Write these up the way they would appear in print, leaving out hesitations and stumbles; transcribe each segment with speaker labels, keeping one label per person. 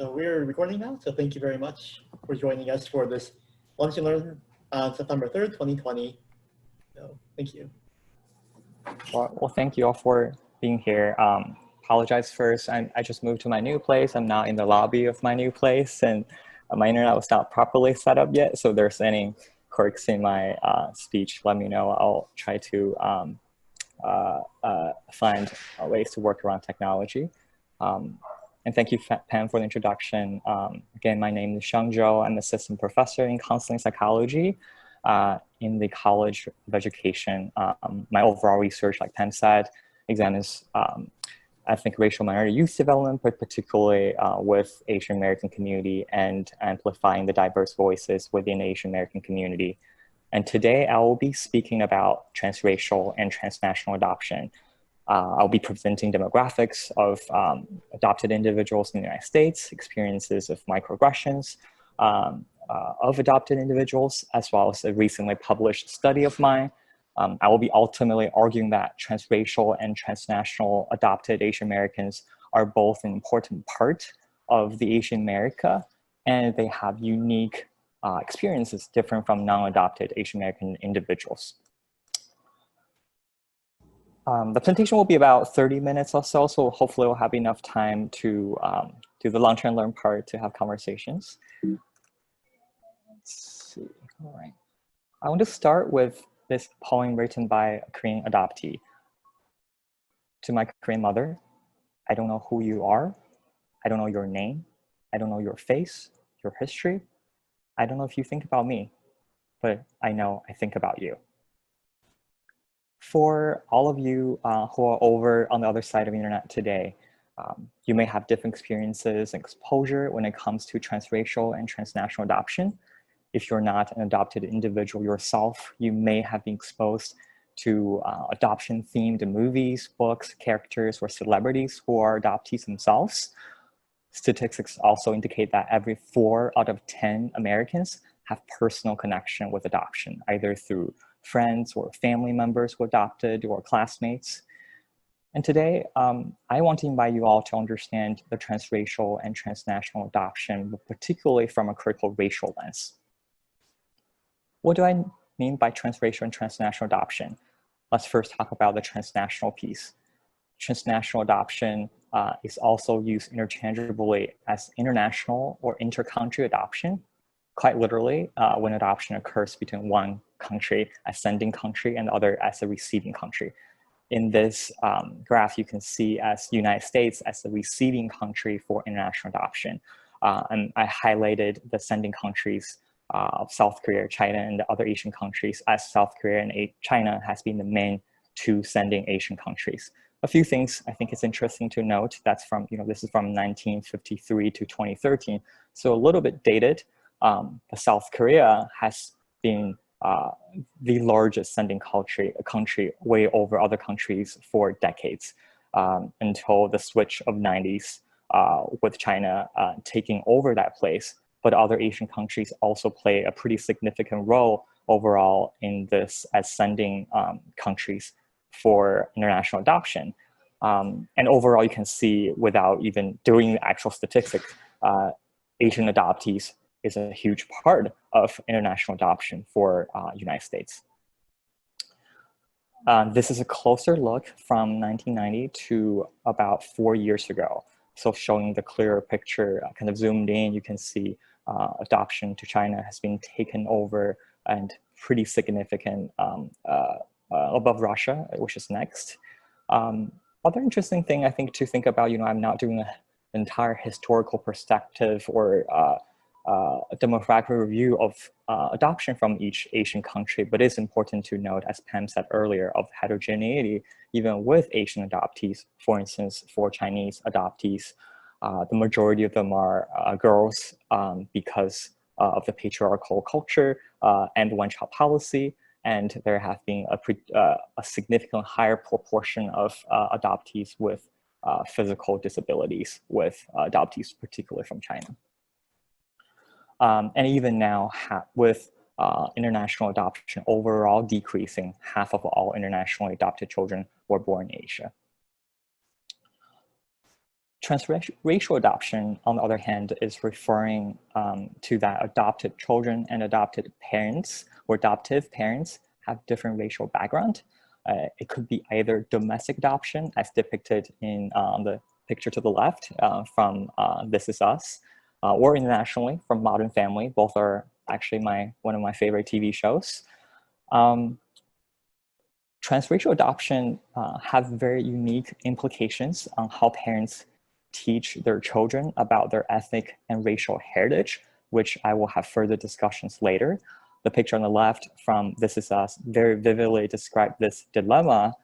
Speaker 1: So we're recording now, so thank you very much for joining us for this Lunch and Learn on September 3rd, 2020. So thank you.
Speaker 2: Well, thank you all for being here. Apologize first, I just moved to my new place. I'm not in the lobby of my new place, and my internet was not properly set up yet, so if there's any quirks in my speech, let me know. I'll try to find ways to work around technology. And thank you, Pam, for the introduction. Again, my name is Xiang Zhou. I'm assistant professor in counseling psychology in the College of Education. My overall research, like Pam said, examines ethnic racial minority youth development, but particularly with Asian American community and amplifying the diverse voices within the Asian American community. And today I will be speaking about transracial and transnational adoption. I'll be presenting demographics of adopted individuals in the United States, experiences of microaggressions of adopted individuals, as well as a recently published study of mine. I will be ultimately arguing that transracial and transnational adopted Asian Americans are both an important part of the Asian America, and they have unique experiences different from non-adopted Asian American individuals. The presentation will be about 30 minutes or so, so hopefully we'll have enough time to do the Lunch and Learn part to have conversations. Let's see, all right. I want to start with this poem written by a Korean adoptee. To my Korean mother, I don't know who you are. I don't know your name. I don't know your face, your history. I don't know if you think about me, but I know I think about you. For all of you who are over on the other side of the internet today, you may have different experiences and exposure when it comes to transracial and transnational adoption. If you're not an adopted individual yourself, you may have been exposed to adoption-themed movies, books, characters, or celebrities who are adoptees themselves. Statistics also indicate that every 4 out of 10 Americans have personal connection with adoption, either through friends or family members who adopted or classmates. And today, I want to invite you all to understand the transracial and transnational adoption, but particularly from a critical racial lens. What do I mean by transracial and transnational adoption? Let's first talk about the transnational piece. Transnational adoption is also used interchangeably as international or inter-country adoption. Quite literally, when adoption occurs between one country as sending country and the other as a receiving country. In this graph, you can see as United States as the receiving country for international adoption. And I highlighted the sending countries of South Korea, China, and the other Asian countries, as South Korea and China has been the main 2 sending Asian countries. A few things I think it's interesting to note. That's from, this is from 1953 to 2013, so a little bit dated. The South Korea has been the largest sending country way over other countries for decades, until the switch of 90s with China taking over that place. But other Asian countries also play a pretty significant role overall in this as sending countries for international adoption. And overall, you can see without even doing the actual statistics, Asian adoptees is a huge part of international adoption for United States. This is a closer look from 1990 to about 4 years ago. So showing the clearer picture, kind of zoomed in, you can see adoption to China has been taken over and pretty significant above Russia, which is next. Other interesting thing I think to think about, I'm not doing an entire historical perspective or a demographic review of adoption from each Asian country, but it's important to note, as Pam said earlier, of heterogeneity, even with Asian adoptees. For instance, for Chinese adoptees, the majority of them are girls because of the patriarchal culture and one-child policy, and there have been a significant higher proportion of adoptees with physical disabilities, with adoptees particularly from China. And even now, with international adoption overall decreasing, half of all internationally adopted children were born in Asia. Transracial adoption, on the other hand, is referring to that adopted children and adopted parents or adoptive parents have different racial background. It could be either domestic adoption, as depicted in the picture to the left from This Is Us, or internationally from Modern Family. Both are actually one of my favorite TV shows. Transracial adoption have very unique implications on how parents teach their children about their ethnic and racial heritage, which I will have further discussions later. The picture on the left from This Is Us very vividly described this dilemma.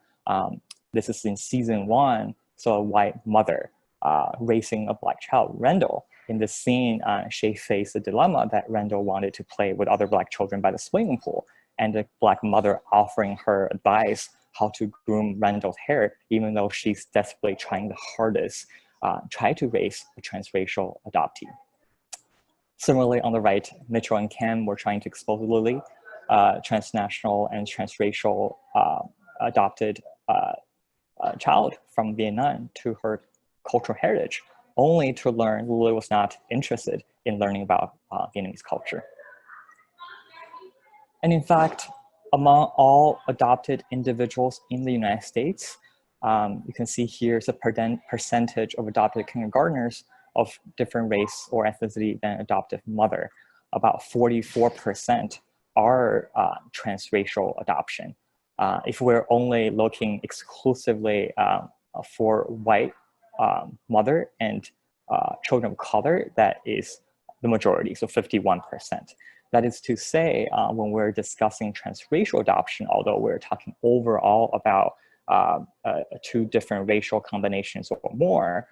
Speaker 2: This is in season 1, so a white mother raising a black child, Randall. In this scene, she faced the dilemma that Randall wanted to play with other black children by the swimming pool, and the black mother offering her advice how to groom Randall's hair, even though she's desperately trying the hardest, try to raise a transracial adoptee. Similarly, on the right, Mitchell and Cam were trying to expose Lily, transnational and transracial adopted child from Vietnam, to her cultural heritage, only to learn Lily was not interested in learning about Vietnamese culture. And in fact, among all adopted individuals in the United States, you can see here is a percentage of adopted kindergartners of different race or ethnicity than adoptive mother. About 44% are transracial adoption. If we're only looking exclusively for white mother and children of color, that is the majority, so 51%. That is to say, when we're discussing transracial adoption, although we're talking overall about 2 different racial combinations or more,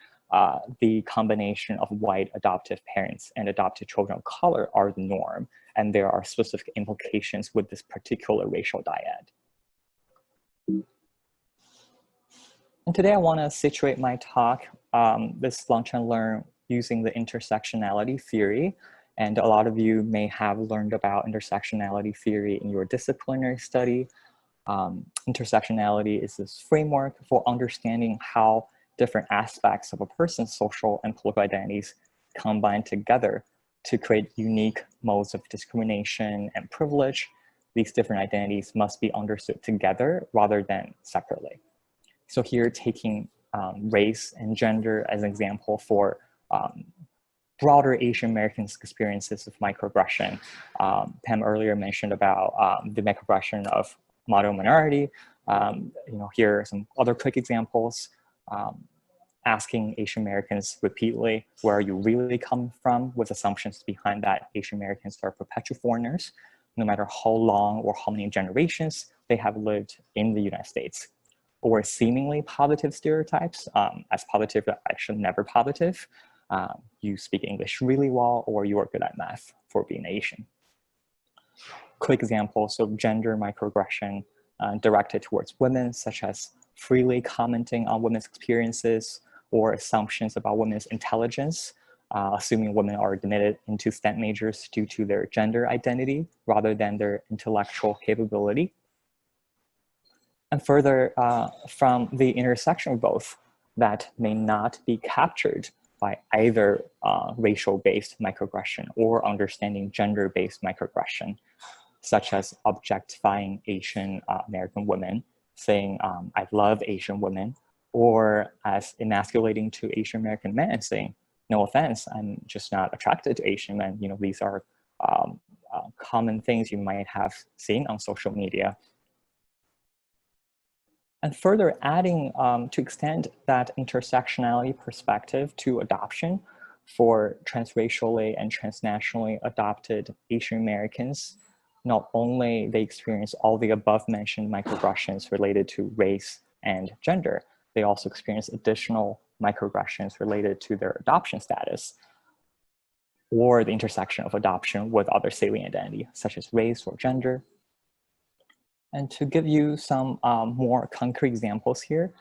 Speaker 2: the combination of white adoptive parents and adopted children of color are the norm, and there are specific implications with this particular racial dyad. And today I want to situate my talk, this Lunch and Learn, using the intersectionality theory. And a lot of you may have learned about intersectionality theory in your disciplinary study. Intersectionality is this framework for understanding how different aspects of a person's social and political identities combine together to create unique modes of discrimination and privilege. These different identities must be understood together rather than separately. So here, taking race and gender as an example for broader Asian Americans' experiences of microaggression. Pam earlier mentioned about the microaggression of model minority. Here are some other quick examples. Asking Asian Americans repeatedly, where are you really coming from, with assumptions behind that Asian Americans are perpetual foreigners, no matter how long or how many generations they have lived in the United States. Or seemingly positive stereotypes, as positive but actually never positive. You speak English really well, or you are good at math for being Asian. Quick examples of gender microaggression directed towards women, such as freely commenting on women's experiences or assumptions about women's intelligence, assuming women are admitted into STEM majors due to their gender identity rather than their intellectual capability. And further, from the intersection of both, that may not be captured by either racial-based microaggression or understanding gender-based microaggression, such as objectifying Asian American women, saying, I love Asian women, or as emasculating to Asian American men, saying, no offense, I'm just not attracted to Asian men. These are common things you might have seen on social media. And further adding to extend that intersectionality perspective to adoption for transracially and transnationally adopted Asian Americans, not only they experience all the above mentioned microaggressions related to race and gender, they also experience additional microaggressions related to their adoption status or the intersection of adoption with other salient identity, such as race or gender. And to give you some more concrete examples here,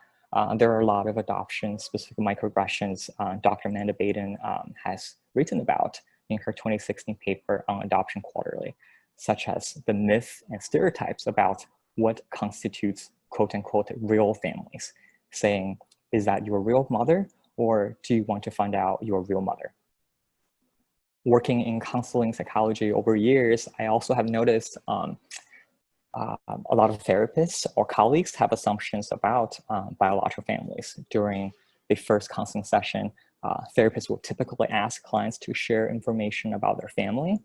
Speaker 2: there are a lot of adoption-specific microaggressions Dr. Amanda Baden has written about in her 2016 paper on Adoption Quarterly, such as the myths and stereotypes about what constitutes quote-unquote real families, saying, is that your real mother or do you want to find out your real mother? Working in counseling psychology over years, I also have noticed a lot of therapists or colleagues have assumptions about biological families. During the first counseling session, therapists will typically ask clients to share information about their family.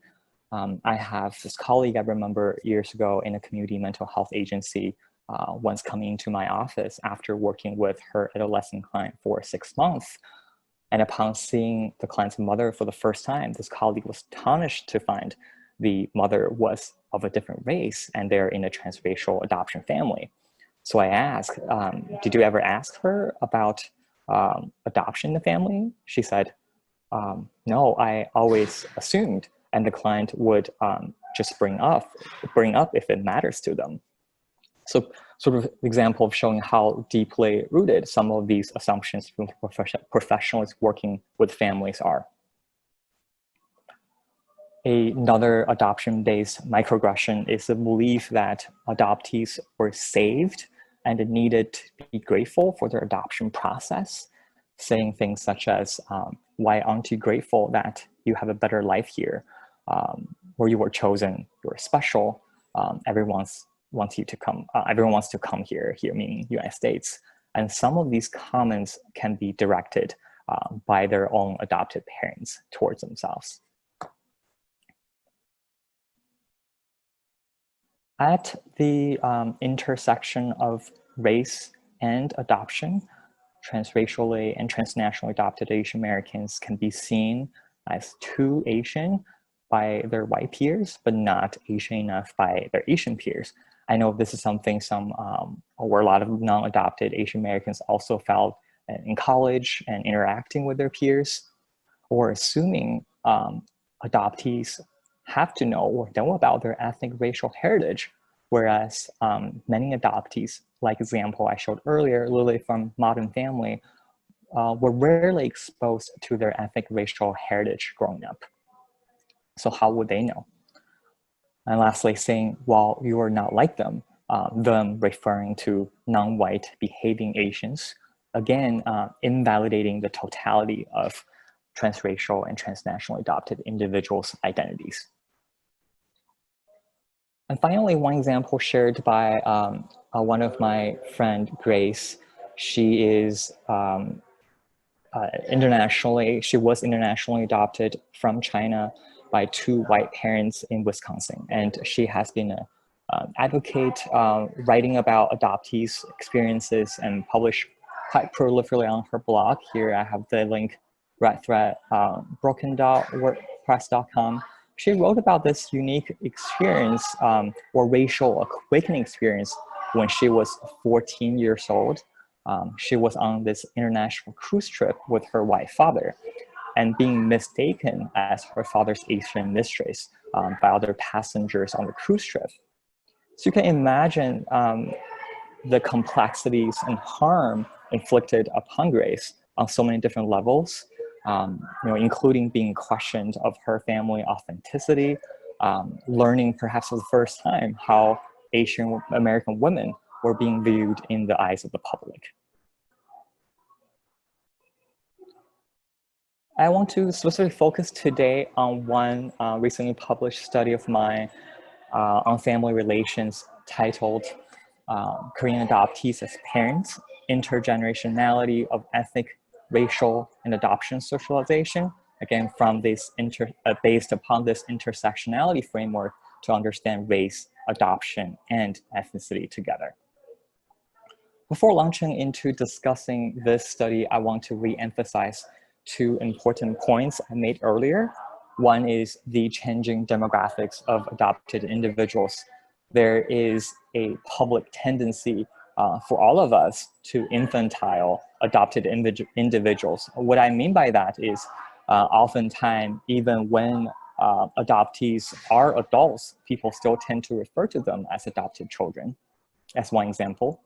Speaker 2: I have this colleague I remember years ago in a community mental health agency once coming into my office after working with her adolescent client for 6 months. And upon seeing the client's mother for the first time, this colleague was astonished to find the mother was of a different race and they're in a transracial adoption family. So I asked, did you ever ask her about adoption in the family? She said, no, I always assumed, and the client would just bring up if it matters to them. So sort of example of showing how deeply rooted some of these assumptions from professionals working with families are. Another adoption-based microaggression is the belief that adoptees were saved and needed to be grateful for their adoption process, saying things such as, why aren't you grateful that you have a better life here? Where you were chosen, you're special, everyone wants to come here meaning United States. And some of these comments can be directed by their own adopted parents towards themselves. At the intersection of race and adoption, transracially and transnationally adopted Asian Americans can be seen as too Asian by their white peers, but not Asian enough by their Asian peers. I know this is something where a lot of non-adopted Asian Americans also felt in college and interacting with their peers, or assuming adoptees have to know or know about their ethnic racial heritage, whereas many adoptees, like example I showed earlier, Lily from Modern Family, were rarely exposed to their ethnic racial heritage growing up. So how would they know? And lastly, saying, well, you are not like them, them referring to non-white behaving Asians, again, invalidating the totality of transracial and transnationally adopted individuals' identities. And finally, one example shared by one of my friend, Grace. She is she was internationally adopted from China by 2 white parents in Wisconsin. And she has been an advocate writing about adoptees' experiences and published quite prolifically on her blog. Here I have the link, redthread, broken.wordpress.com. She wrote about this unique experience or racial awakening experience when she was 14 years old. She was on this international cruise trip with her white father and being mistaken as her father's Asian mistress by other passengers on the cruise trip. So you can imagine the complexities and harm inflicted upon Grace on so many different levels, including being questioned of her family authenticity, learning perhaps for the first time how Asian American women were being viewed in the eyes of the public. I want to specifically focus today on one recently published study of mine on family relations titled Korean Adoptees as Parents, Intergenerationality of Ethnic, Racial, and Adoption Socialization. Again, from this based upon this intersectionality framework to understand race, adoption, and ethnicity together. Before launching into discussing this study, I want to re-emphasize 2 important points I made earlier. One is the changing demographics of adopted individuals. There is a public tendency for all of us to infantile adopted individuals. What I mean by that is oftentimes, even when adoptees are adults, people still tend to refer to them as adopted children, as one example.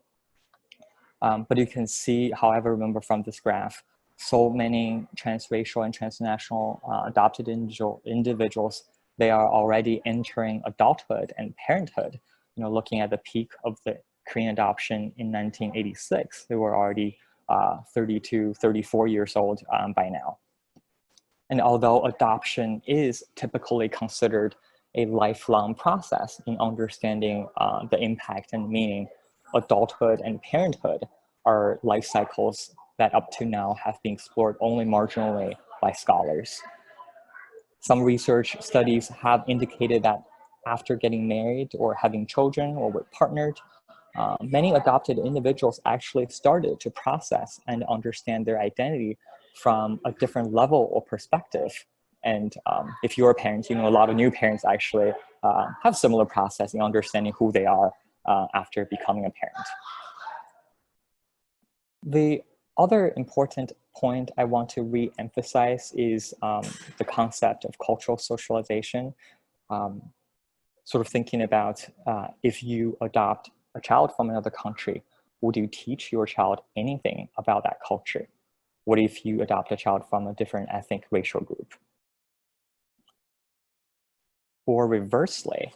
Speaker 2: But you can see, however, remember from this graph, so many transracial and transnational adopted individuals, they are already entering adulthood and parenthood. Looking at the peak of the Korean adoption in 1986, there were already 32, 34 years old by now. And although adoption is typically considered a lifelong process in understanding the impact and meaning, adulthood and parenthood are life cycles that up to now have been explored only marginally by scholars. Some research studies have indicated that after getting married or having children or were partnered, many adopted individuals actually started to process and understand their identity from a different level or perspective. And if you're a parent, you know, a lot of new parents actually have similar process in understanding who they are after becoming a parent. The other important point I want to re-emphasize is the concept of cultural socialization. Sort of thinking about if you adopt a child from another country, would you teach your child anything about that culture? What if you adopt a child from a different ethnic racial group? Or reversely,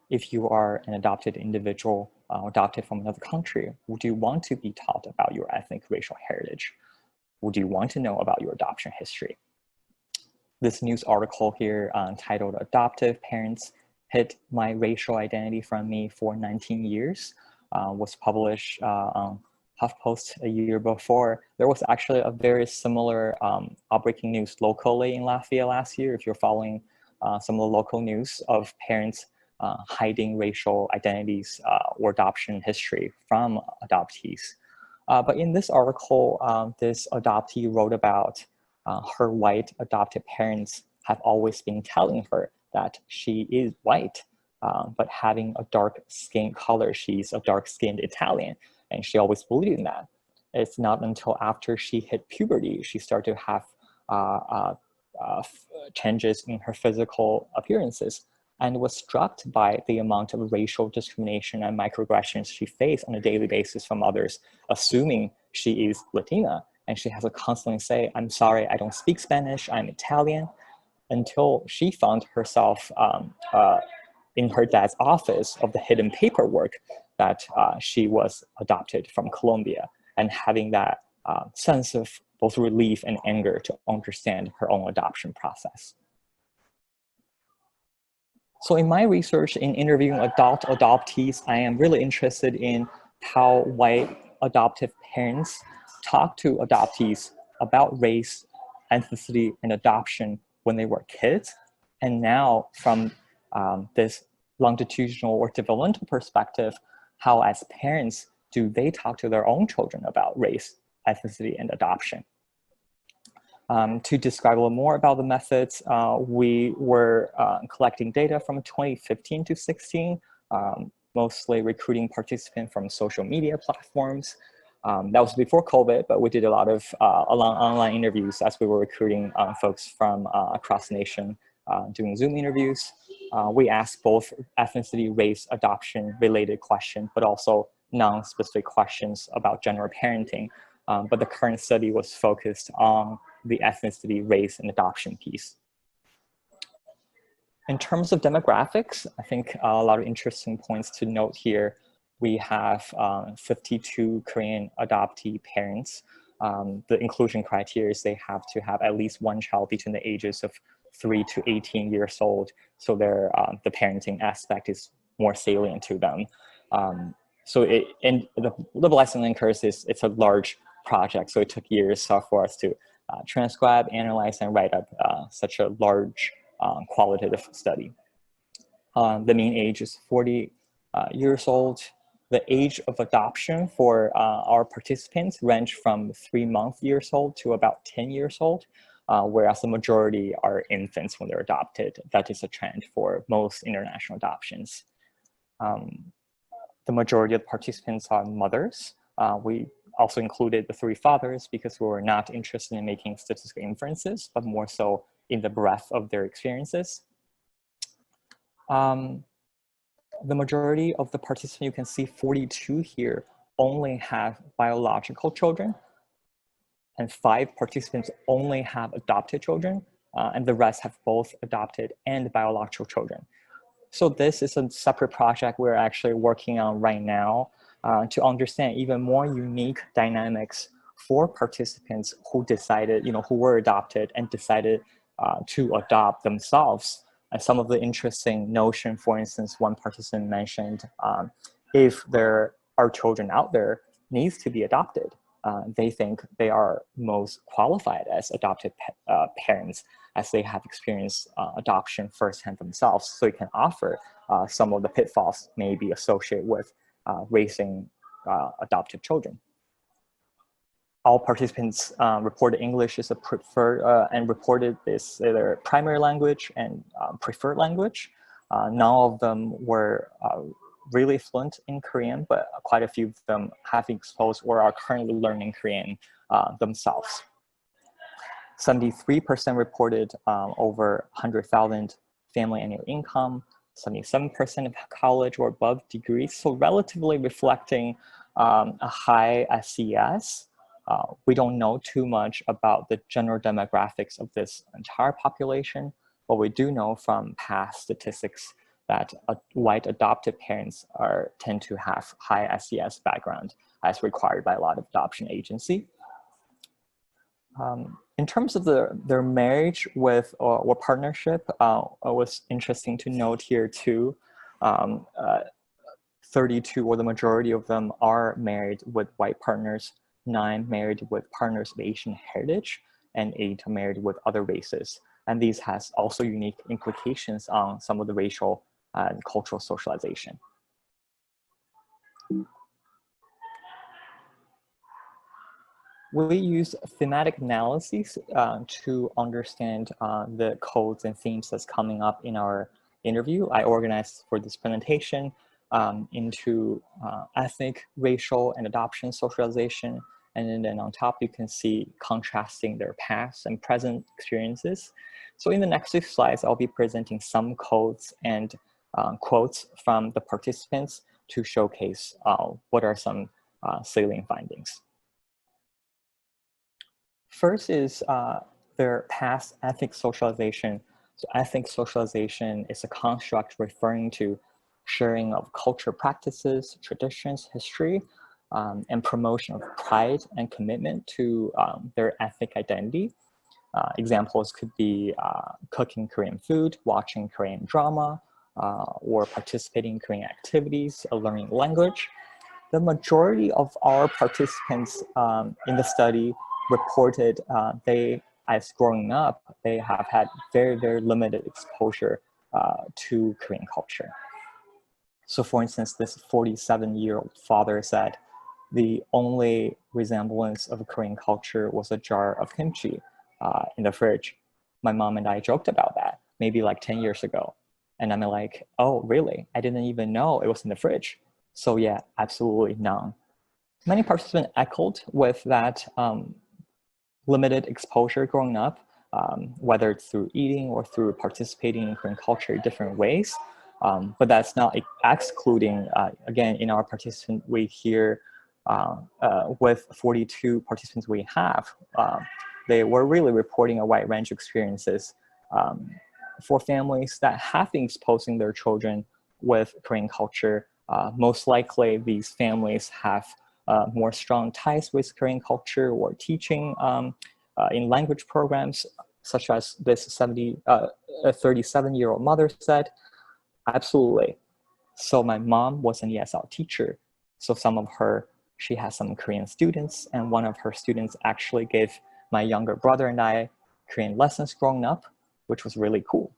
Speaker 2: if you are an adopted individual adopted from another country, would you want to be taught about your ethnic racial heritage? Would you want to know about your adoption history? This news article here titled "Adoptive Parents Hid My Racial Identity from Me for 19 Years" was published on HuffPost a year before. There was actually a very similar breaking news locally in Latvia last year, if you're following some of the local news of parents hiding racial identities or adoption history from adoptees. But in this article, this adoptee wrote about her white adopted parents have always been telling her that she is white, but having a dark skin color, she's a dark-skinned Italian, and she always believed in that. It's not until after she hit puberty, she started to have changes in her physical appearances and was struck by the amount of racial discrimination and microaggressions she faced on a daily basis from others, assuming she is Latina. And she has to constantly say, "I'm sorry, I don't speak Spanish, I'm Italian," until she found herself in her dad's office of the hidden paperwork that she was adopted from Colombia, and having that sense of both relief and anger to understand her own adoption process. So in my research in interviewing adult adoptees, I am really interested in how white adoptive parents talk to adoptees about race, ethnicity, and adoption when they were kids. And now from this longitudinal or developmental perspective, how as parents do they talk to their own children about race, ethnicity, and adoption. To describe a little more about the methods, we were collecting data from 2015 to 16, mostly recruiting participants from social media platforms. That was before COVID, but we did a lot of online interviews as we were recruiting folks from across the nation doing Zoom interviews. We asked both ethnicity, race, adoption related questions, but also non-specific questions about general parenting. But the current study was focused on the ethnicity, race, and adoption piece. In terms of demographics, I think a lot of interesting points to note here. We have 52 Korean adoptee parents. The inclusion criteria is they have to have at least one child between the ages of 3 to 18 years old. So the parenting aspect is more salient to them. And the blessing and curse is it's a large project. So it took years for us to transcribe, analyze, and write up such a large qualitative study. The mean age is 40 years old. The age of adoption for our participants range from 3 years old to about 10 years old, whereas the majority are infants when they're adopted. That is a trend for most international adoptions. The majority of the participants are mothers. We also included the 3 fathers because we were not interested in making statistical inferences, but more so in the breadth of their experiences. The majority of the participants, you can see 42 here, only have biological children, and 5 participants only have adopted children, and the rest have both adopted and biological children. So this is a separate project we're actually working on right now to understand even more unique dynamics for participants who decided, who were adopted and decided to adopt themselves. And some of the interesting notion, for instance, one participant mentioned, if there are children out there needs to be adopted, they think they are most qualified as adopted parents, as they have experienced adoption firsthand themselves, so it can offer some of the pitfalls maybe associated with raising adoptive children. All participants reported English is a preferred and reported this their primary language and preferred language. None of them were really fluent in Korean, but quite a few of them have been exposed or are currently learning Korean themselves. 73% reported over 100,000 family annual income, 77% of college or above degrees, so relatively reflecting a high SES. We don't know too much about the general demographics of this entire population, but we do know from past statistics that white adopted parents tend to have high SES background as required by a lot of adoption agency. In terms of their marriage with or partnership, it was interesting to note here too, 32 or the majority of them are married with white partners, 9 married with partners of Asian heritage, and 8 are married with other races. And these has also unique implications on some of the racial and cultural socialization. We use thematic analyses to understand the codes and themes that's coming up in our interview. I organized for this presentation into ethnic, racial, and adoption socialization. And then on top, you can see contrasting their past and present experiences. So in the next 6 slides, I'll be presenting some codes and quotes from the participants to showcase what are some salient findings. First is their past ethnic socialization. So ethnic socialization is a construct referring to sharing of culture practices, traditions, history, and promotion of pride and commitment to their ethnic identity. Examples could be cooking Korean food, watching Korean drama, or participating in Korean activities, learning language. The majority of our participants in the study reported as growing up, they have had very, very limited exposure to Korean culture. So for instance, this 47-year-old father said, the only resemblance of Korean culture was a jar of kimchi in the fridge. My mom and I joked about that maybe like 10 years ago. And I'm like, oh, really? I didn't even know it was in the fridge. So yeah, absolutely none. Many participants echoed with that limited exposure growing up, whether it's through eating or through participating in Korean culture in different ways. But that's not excluding, again, in our participant, we hear with 42 participants we have, they were really reporting a wide range of experiences. For families that have been exposing their children with Korean culture, most likely these families have more strong ties with Korean culture or teaching in language programs, such as this 37-year-old mother said. Absolutely. So my mom was an ESL teacher. So she has some Korean students, and one of her students actually gave my younger brother and I Korean lessons growing up, which was really cool.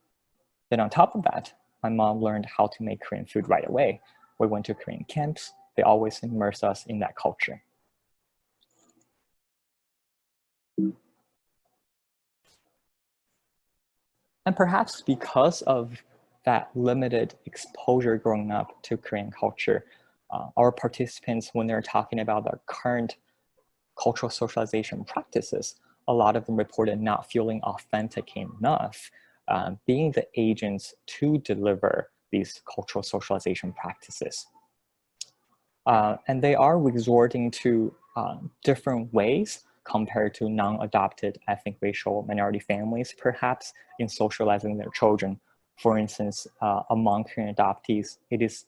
Speaker 2: Then on top of that, my mom learned how to make Korean food right away. We went to Korean camps. They always immerse us in that culture. And perhaps because of that limited exposure growing up to Korean culture, our participants, when they're talking about their current cultural socialization practices, a lot of them reported not feeling authentic enough, being the agents to deliver these cultural socialization practices. And they are resorting to different ways compared to non-adopted ethnic racial minority families, perhaps in socializing their children. For instance, among Korean adoptees, it is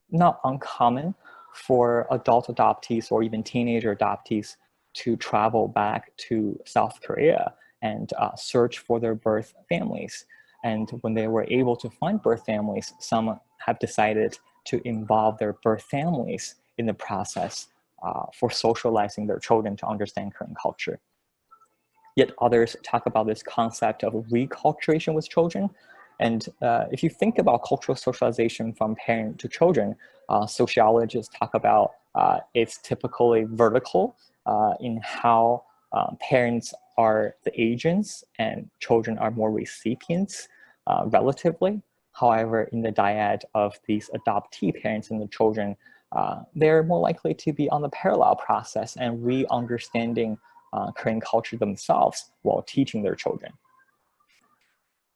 Speaker 2: not uncommon for adult adoptees or even teenager adoptees to travel back to South Korea and search for their birth families. And when they were able to find birth families, some have decided to involve their birth families in the process for socializing their children to understand Korean culture. Yet others talk about this concept of reculturation with children. And if you think about cultural socialization from parent to children, sociologists talk about it's typically vertical in how parents are the agents and children are more recipients relatively. However, in the dyad of these adoptee parents and the children, they're more likely to be on the parallel process and re-understanding Korean culture themselves while teaching their children.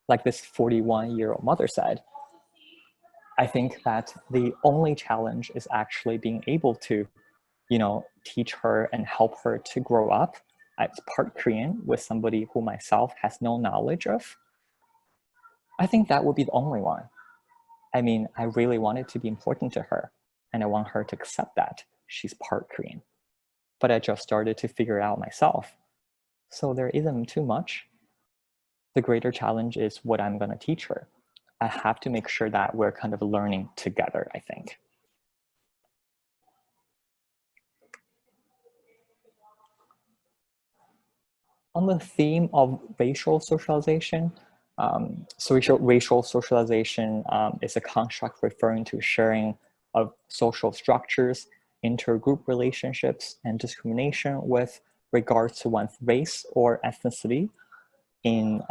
Speaker 2: Like this 41-year-old mother said, I think that the only challenge is actually being able to, teach her and help her to grow up as part Korean with somebody who myself has no knowledge of. I think that would be the only one. I mean, I really want it to be important to her, and I want her to accept that she's part Korean. But I just started to figure it out myself. So there isn't too much. The greater challenge is what I'm going to teach her. I have to make sure that we're kind of learning together, I think. On the theme of racial socialization, racial socialization is a construct referring to sharing of social structures, intergroup relationships, and discrimination with regards to one's race or ethnicity. In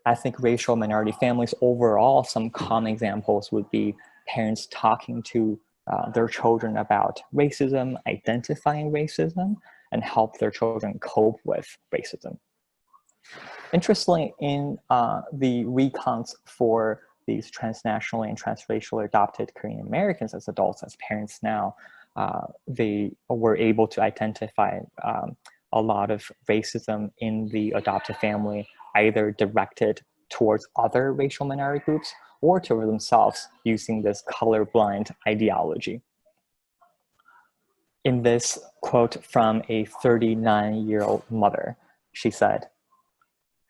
Speaker 2: ethnic racial minority families overall, some common examples would be parents talking to their children about racism, identifying racism, and help their children cope with racism. Interestingly, in the recons for these transnationally and transracially adopted Korean Americans as adults, as parents now, they were able to identify a lot of racism in the adopted family, either directed towards other racial minority groups or toward themselves using this colorblind ideology. In this quote from a 39-year-old mother, she said,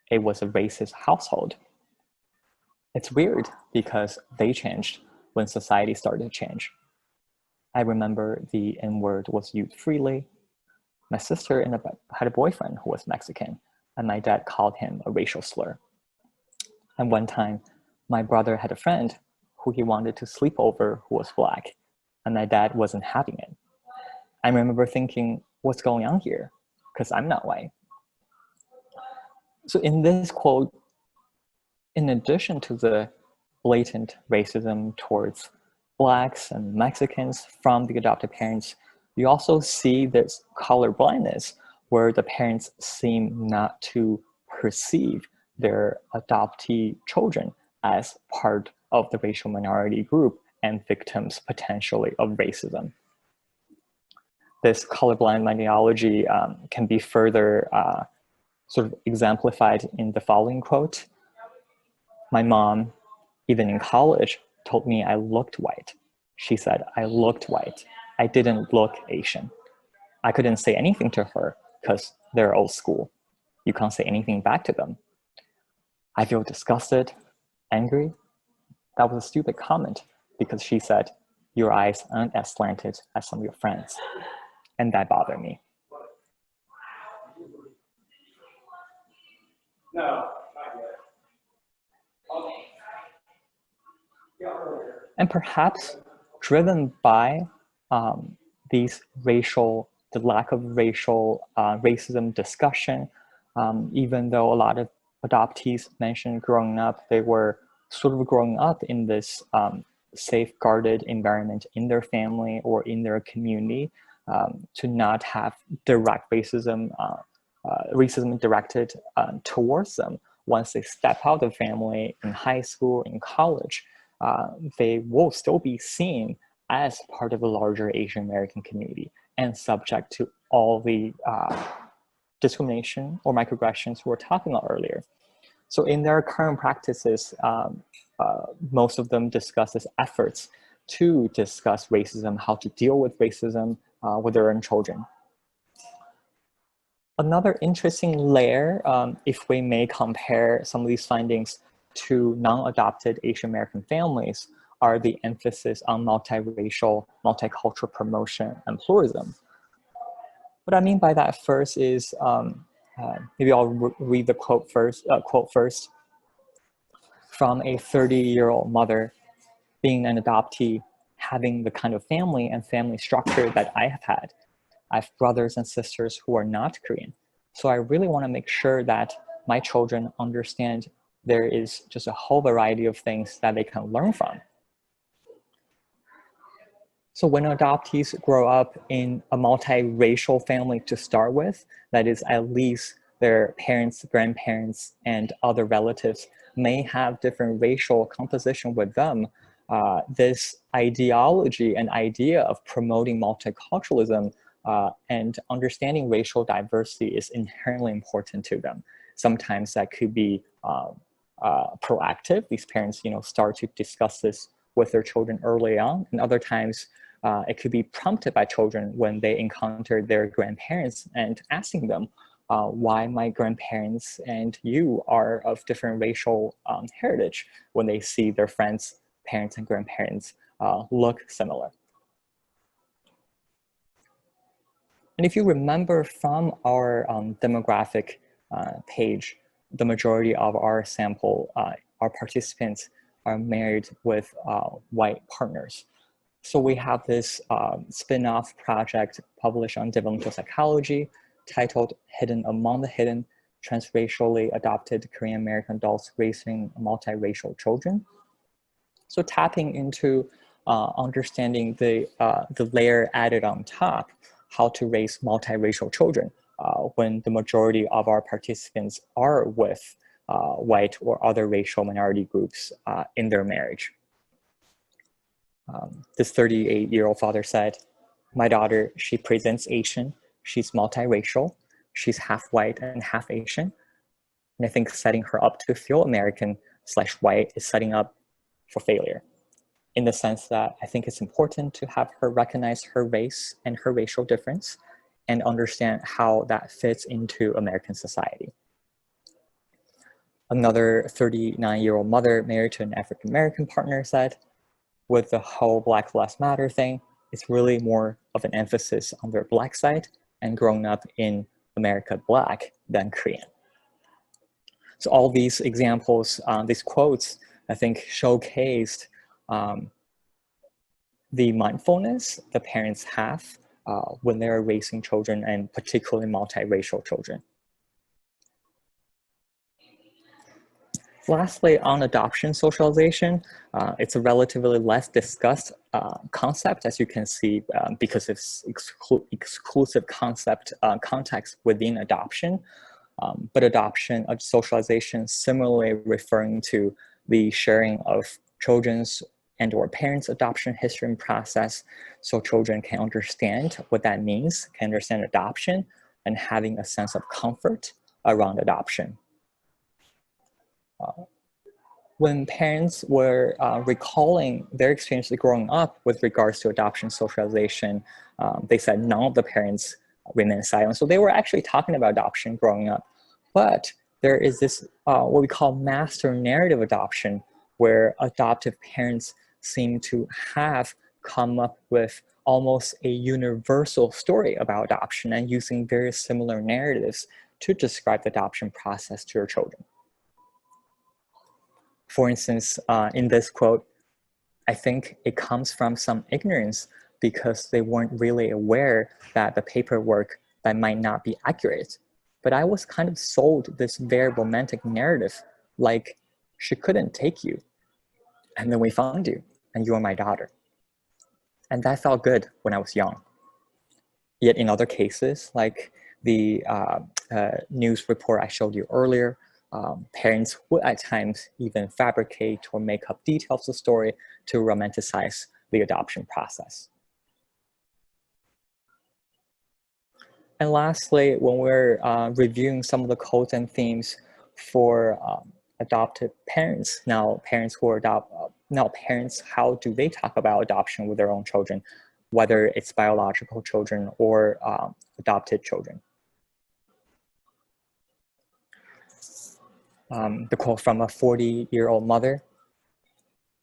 Speaker 2: "It was a racist household." It's weird because they changed when society started to change. I remember the N-word was used freely. My sister had a boyfriend who was Mexican, and my dad called him a racial slur. And one time, my brother had a friend who he wanted to sleep over who was Black, and my dad wasn't having it. I remember thinking, what's going on here? Because I'm not white. So in this quote, in addition to the blatant racism towards Blacks and Mexicans from the adopted parents, you also see this color blindness where the parents seem not to perceive their adoptee children as part of the racial minority group and victims potentially of racism. This colorblind ideology can be further sort of exemplified in the following quote. My mom, even in college, told me I looked white. She said, I looked white. I didn't look Asian. I couldn't say anything to her because they're old school. You can't say anything back to them. I feel disgusted, angry. That was a stupid comment because she said, your eyes aren't as slanted as some of your friends. And that bothered me. No, not yet. And perhaps driven by the lack of racism discussion, even though a lot of adoptees mentioned growing up, they were sort of growing up in this safeguarded environment in their family or in their community, to not have direct racism directed towards them. Once they step out of the family in high school, in college, they will still be seen as part of a larger Asian American community and subject to all the discrimination or microaggressions we were talking about earlier. So in their current practices, most of them discuss efforts to discuss racism, how to deal with racism with their own children. Another interesting layer, if we may compare some of these findings to non-adopted Asian American families, are the emphasis on multiracial, multicultural promotion and pluralism. What I mean by that first is, maybe I'll read the quote first, from a 30-year-old mother being an adoptee, having the kind of family and family structure that I have had. I have brothers and sisters who are not Korean. So I really want to make sure that my children understand there is just a whole variety of things that they can learn from. So when adoptees grow up in a multiracial family to start with, that is at least their parents, grandparents, and other relatives may have different racial composition with them, this ideology and idea of promoting multiculturalism and understanding racial diversity is inherently important to them. Sometimes that could be proactive. These parents, start to discuss this with their children early on, and other times it could be prompted by children when they encounter their grandparents and asking them why my grandparents and you are of different racial heritage when they see their friends' parents and grandparents look similar. And if you remember from our demographic page, the majority of our sample, our participants are married with white partners. So we have this spin-off project published on developmental psychology titled Hidden Among the Hidden, Transracially Adopted Korean American Adults Raising Multiracial Children. So tapping into understanding the layer added on top, how to raise multiracial children when the majority of our participants are with white or other racial minority groups in their marriage. This 38-year-old father said, "My daughter, she presents Asian, she's multiracial, she's half white and half Asian. And I think setting her up to feel American/white is setting up for failure, in the sense that I think it's important to have her recognize her race and her racial difference and understand how that fits into American society." Another 39-year-old mother married to an African-American partner said, "With the whole Black Lives Matter thing, it's really more of an emphasis on their Black side and growing up in America Black than Korean." So all these examples, these quotes, I think showcased the mindfulness the parents have when they're raising children, and particularly multiracial children. Lastly, on adoption socialization, it's a relatively less discussed concept, as you can see, because it's exclusive context within adoption. But adoption socialization similarly referring to the sharing of children's and or parents' adoption history and process, so children can understand what that means, can understand adoption, and having a sense of comfort around adoption. When parents were recalling their experience growing up with regards to adoption socialization, they said none of the parents remained silent. So they were actually talking about adoption growing up. But there is this, what we call master narrative adoption, where adoptive parents seem to have come up with almost a universal story about adoption and using very similar narratives to describe the adoption process to their children. For instance, in this quote, I think it comes from some ignorance because they weren't really aware that the paperwork that might not be accurate. But I was kind of sold this very romantic narrative, like, she couldn't take you, and then we found you, and you are my daughter. And that felt good when I was young. Yet in other cases, like the news report I showed you earlier, parents would at times even fabricate or make up details of the story to romanticize the adoption process. And lastly, when we're reviewing some of the codes and themes for adopted parents, now parents who are now parents, how do they talk about adoption with their own children, whether it's biological children or adopted children? The quote from a 40-year-old mother: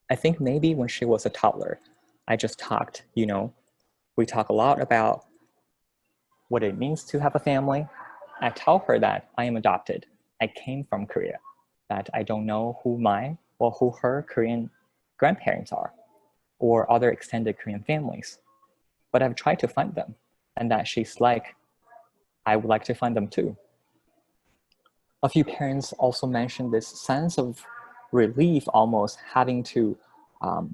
Speaker 2: I think maybe when she was a toddler, I just talked, we talk a lot about what it means to have a family. I tell her that I am adopted. I came from Korea, that I don't know who my or who her Korean grandparents are or other extended Korean families, but I've tried to find them, and that she's like, I would like to find them too. A few parents also mentioned this sense of relief, almost having to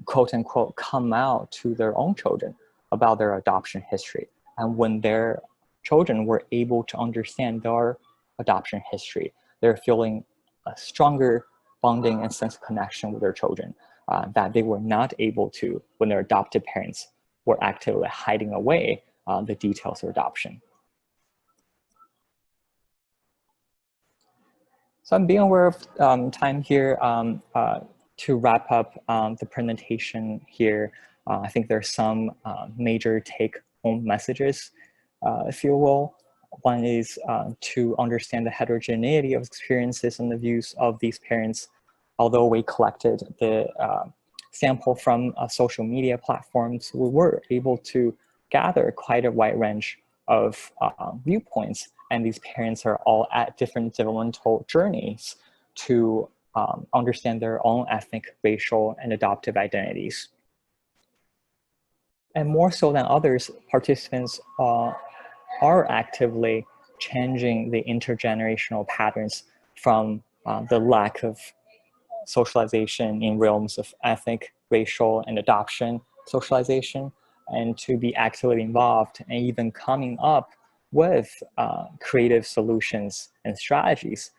Speaker 2: quote unquote come out to their own children about their adoption history. And when their children were able to understand their adoption history, they're feeling a stronger bonding and sense of connection with their children that they were not able to when their adopted parents were actively hiding away the details of adoption. So I'm being aware of time here to wrap up the presentation here. I think there's some major take-home messages, if you will. One is to understand the heterogeneity of experiences and the views of these parents. Although we collected the sample from social media platforms, we were able to gather quite a wide range of viewpoints, and these parents are all at different developmental journeys to understand their own ethnic, racial, and adoptive identities. And more so than others, participants are actively changing the intergenerational patterns from the lack of socialization in realms of ethnic, racial, and adoption socialization, and to be actively involved and even coming up with creative solutions and strategies,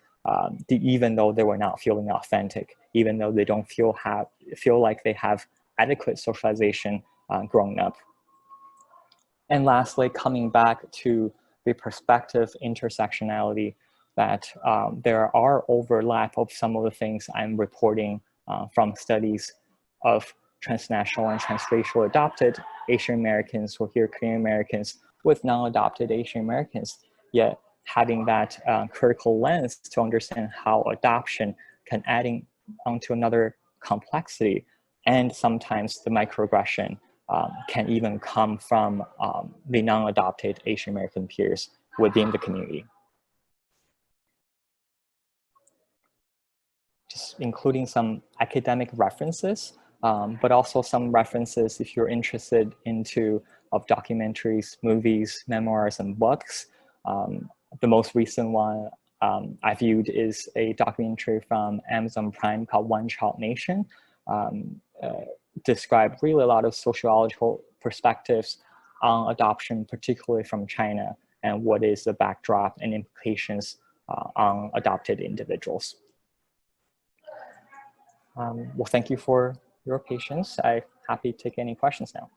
Speaker 2: even though they were not feeling authentic, even though they don't feel like they have adequate socialization growing up. And lastly, coming back to the perspective intersectionality, that there are overlap of some of the things I'm reporting from studies of transnational and transracial adopted Asian Americans or here Korean Americans with non-adopted Asian Americans, yet having that critical lens to understand how adoption can adding onto another complexity, and sometimes the microaggression can even come from the non-adopted Asian American peers within the community. Just including some academic references, but also some references if you're interested into of documentaries, movies, memoirs, and books. The most recent one I viewed is a documentary from Amazon Prime called One Child Nation. Described really a lot of sociological perspectives on adoption, particularly from China, and what is the backdrop and implications on adopted individuals. Well, thank you for your patience. I'm happy to take any questions now.